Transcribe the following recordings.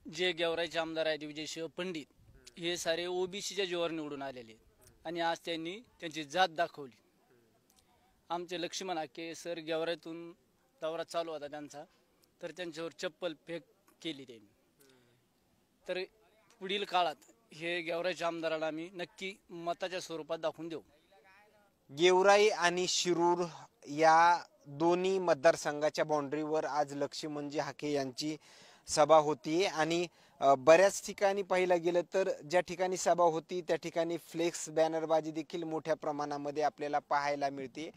जे गेवराईचे आमदार आहेत विजयशिव पंडित हे सारे ओबीसीच्या जीवावर निवडून आलेले आणि आज त्यांनी त्यांची जात दाखवली। आमचे लक्ष्मण हाके सर गेवराईतून दौरा चालू होता त्यांचा, तर त्यांच्यावर चप्पल फेक केली त्यांनी। तर पुढील काळात हे गेवराईच्या आमदाराला आम्ही नक्की मताच्या स्वरूपात दाखवून देऊ। गेवराई आणि शिरूर या दोन्ही मतदारसंघाच्या बाउंड्रीवर आज लक्ष्मणजी हाके यांची सभा होती आणि बऱ्याच ठिकाणी पाहिलं गेलं तर ज्या ठिकाणी सभा होती त्या ठिकाणी फ्लेक्स बॅनरबाजी देखील मोठ्या प्रमाणामध्ये आपल्याला पाहायला मिळते।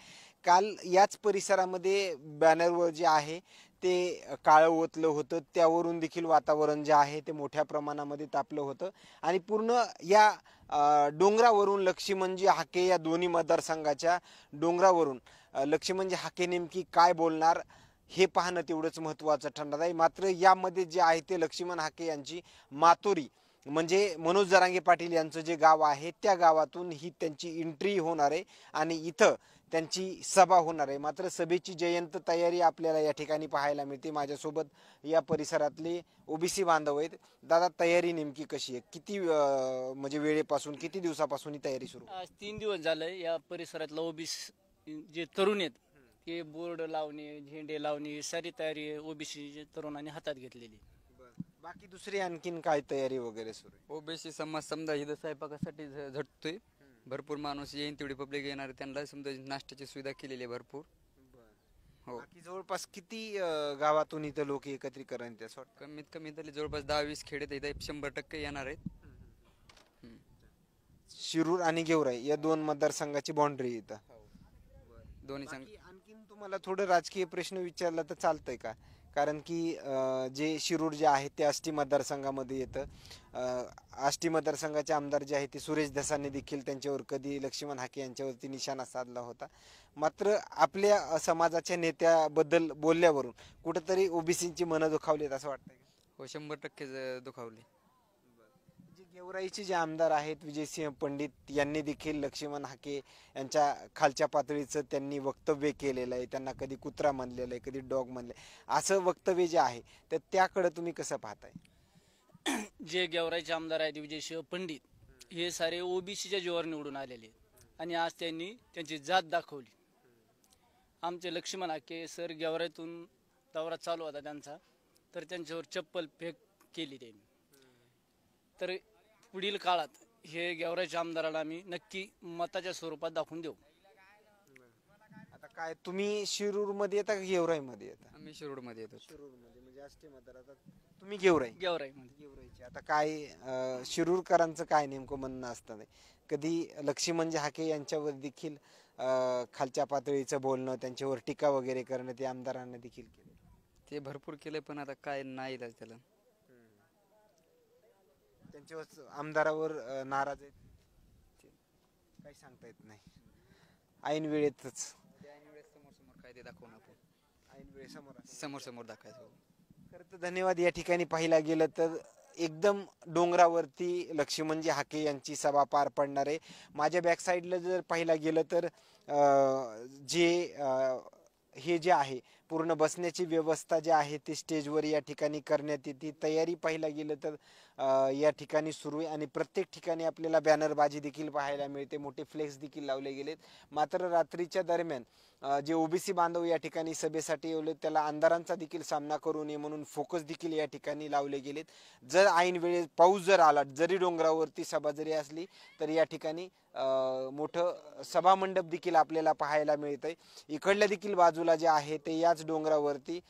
काल याच परिसरामध्ये बॅनरवर जे आहे ते काळं ओतलं होतं, त्यावरून देखील वातावरण जे आहे ते मोठ्या प्रमाणामध्ये तापलं होतं आणि पूर्ण या डोंगरावरून लक्ष्मणजी हाके या दोन्ही मतदारसंघाच्या डोंगरावरून लक्ष्मणजी हाके नेमकी काय बोलणार हे पाहणं तेवढंच महत्त्वाचं ठरणार आहे। मात्र यामध्ये जे आहे ते लक्ष्मण हाके यांची मातोरी म्हणजे मनोज जरांगे पाटील यांचं जे गाव आहे त्या गावातून ही त्यांची एंट्री होणार आहे आणि इथं त्यांची सभा होणार आहे। मात्र सभेची जयंत तयारी आपल्याला या ठिकाणी पाहायला मिळते। माझ्यासोबत या परिसरातले ओबीसी बांधव आहेत। दादा, तयारी नेमकी कशी आहे? किती म्हणजे वेळेपासून किती दिवसापासून ही तयारी सुरू? आज 3 दिवस झाले या परिसरातला ओबीसी जे तरुण आहेत हे बोर्ड लावणे, झेंडे लावणे ही सारी तयारी ओबीसी तरुणांनी हातात घेतलेली। बाकी दुसरी आणखीन काय तयारी वगैरे सुरू आहे? ओबीसी समाज समजा इथं स्वयंपाकासाठी झटतोय, भरपूर माणूस येईन तेवढी पब्लिक येणार, त्यांना समजा नाश्त्याची सुविधा केलेली आहे भरपूर। हो, बाकी जवळपास किती गावातून इथं लोक एकत्रीकरण त्या कमीत कमी तरी जवळपास 10-20 खेडे इथं 100% येणार आहेत। शिरूर आणि गेवराई या दोन मतदारसंघाची बाउंड्री इथं दोन्ही संघ। आणखीन तुम्हाला थोडं राजकीय प्रश्न विचारला तर चालतंय का? कारण की जे शिरूर जे आहे ते आष्टी मतदारसंघामध्ये येतं। आष्टी मतदारसंघाचे आमदार जे आहे ते सुरेश धसाने देखील त्यांच्यावर कधी लक्ष्मण हाके यांच्यावरती निशाणा साधला होता। मात्र आपल्या समाजाच्या नेत्याबद्दल बोलल्यावरून कुठंतरी ओबीसींची मनं दुखावलीत असं वाटतंय का? हो, 100% दुखावली। जे गेवराईचे जे आमदार आहेत विजयसिंह पंडित यांनी देखील लक्ष्मण हाके यांच्या खालच्या पातळीचं त्यांनी वक्तव्य केलेलं आहे। त्यांना कधी कुत्रा म्हणलेलं आहे, कधी डॉग म्हणले, असं वक्तव्य जे आहे तर त्याकडे तुम्ही कसं पाहताय? जे गेवराईचे आमदार आहेत विजयशिव पंडित हे सारे ओबीसीच्या जीवावर निवडून आलेले आणि आज त्यांनी त्यांची जात दाखवली। आमचे लक्ष्मण हाके सर गेवराईतून दौरा चालू होता त्यांचा, तर त्यांच्यावर चप्पल फेक केली त्यांनी। तर पुढील काळात हे गेवराईच्या आमदाराला आम्ही नक्की मताच्या स्वरूपात दाखवून देऊ। आता काय तुम्ही शिरूरमध्ये येता का गेवराईमध्ये येता? आम्ही शिरूरमध्ये येतो। शिरूरमध्ये म्हणजे आष्टी मतदारात तुम्ही गेवराई गेवराईमध्ये गेवराईचे आता काय शिरूरकरांचं काय नेमकं म्हणणं असतं? कधी लक्ष्मणजी हाके यांच्यावर देखील खालच्या पातळीचं बोलणं, त्यांच्यावर टीका वगैरे करणं ते आमदारांना देखील केलं? ते भरपूर केले पण आता काय नाही इलाज त्याला। त्यांच्यावर आमदारावर नाराज आहेत, काही सांगता येत नाही। ऐन वेळेतच समोर काय ते दाखवून आपण ऐन वेळेसमोर समोर दाखवायचं। खरं तर धन्यवाद। या ठिकाणी पाहिला गेलं तर एकदम डोंगरावरती लक्ष्मणजी हाके यांची सभा पार पडणार आहे। माझ्या बॅक साईडला जर पाहिला गेलं तर हे जे आहे पूर्ण बसण्याची व्यवस्था जी आहे ती स्टेजवर या ठिकाणी करण्यात येते। तयारी पाहिला गेलं तर या ठिकाणी सुरू आहे आणि प्रत्येक ठिकाणी आपल्याला बॅनरबाजी देखील पाहायला मिळते, मोठे फ्लेक्स देखील लावले गेलेत। मात्र रात्रीच्या दरम्यान जे ओबीसी बांधव या ठिकाणी सभेसाठी येवले त्याला अंधारांचा देखील सामना करू नये म्हणून फोकस देखील या ठिकाणी लावले गेलेत। जर ऐन वेळेस पाऊस जर आला, जरी डोंगरावरती सभा जरी असली तर या ठिकाणी मोठं सभामंडप देखील आपल्याला पाहायला मिळतंय। इकडल्या देखील बाजूला जे आहे ते याच डोंगरावरती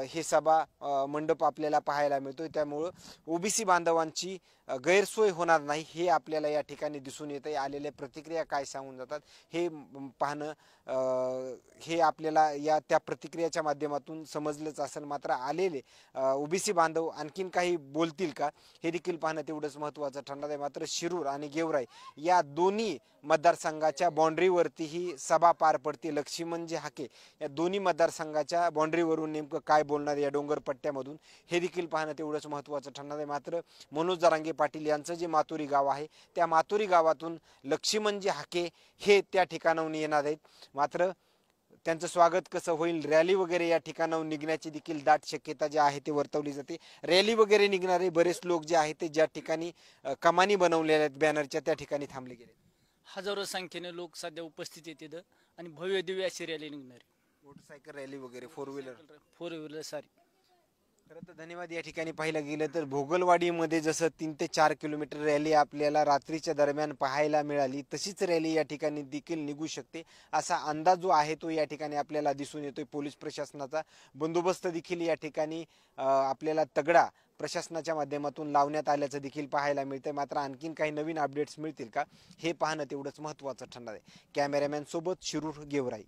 हे सभा मंडप आपल्याला पाहायला मिळतोय। त्यामुळं ओबीसी बांधवांची गैरसोय होणार नाही हे आपल्याला या ठिकाणी दिसून येतंय। आलेल्या प्रतिक्रिया काय सांगून जातात हे पाहणं हे आपल्याला या त्या प्रतिक्रियाच्या माध्यमातून समजलंच असेल। मात्र आलेले ओबीसी बांधव आणखीन काही बोलतील का हे देखील पाहणं तेवढंच महत्त्वाचं ठरणार आहे। मात्र शिरूर आणि गेवराई या दोन्ही मतदारसंघाच्या बाउंड्रीवरती ही सभा पार पडते। लक्ष्मणजी हाके या दोन्ही मतदारसंघाच्या बाउंड्रीवरून नेमकं काय बोलणार या डोंगर पट्ट्यामधून हे देखील पाहणं तेवढंच महत्त्वाचं ठरणार आहे। मात्र मनोज जरांगे पाटील यांचं जे मातोरी गाव आहे त्या मातोरी गावातून लक्ष्मणजी हाके हे त्या ठिकाणाहून येणार आहेत। मात्र त्यांचं स्वागत कसं होईल, रॅली वगैरे या ठिकाणाहून निघण्याची देखील दाट शक्यता जी आहे ती वर्तवली जाते. रॅली वगैरे निघणारे बरेच लोक जे आहेत ते ज्या ठिकाणी कमानी बनवलेल्या आहेत बॅनरच्या त्या ठिकाणी थांबले गेले. हजारो संख्येने लोक सध्या उपस्थित आहेत तिथं आणि भव्य दिव्य अशी रॅली निघणार मोटरसायकल रॅली वगैरे, फोर व्हीलर. फोर व्हीलर सारी. खरं तर धन्यवाद. या ठिकाणी पाहिलं गेलं तर भोगलवाडीमध्ये जसं 3 ते 4 किलोमीटर रॅली आपल्याला रात्रीच्या दरम्यान पाहायला मिळाली, तशीच रॅली या ठिकाणी देखील निघू शकते असा अंदाज जो आहे तो या ठिकाणी आपल्याला दिसून येतोय. पोलीस प्रशासनाचा बंदोबस्त देखील या ठिकाणी आपल्याला तगडा प्रशासनाच्या माध्यमातून लावण्यात आल्याचं देखील पाहायला मिळतंय. मात्र आणखीन काही नवीन अपडेट्स मिळतील का हे पाहणं तेवढंच महत्त्वाचं ठरणार आहे. कॅमेरामॅन सोबत शिरूर गेवराई.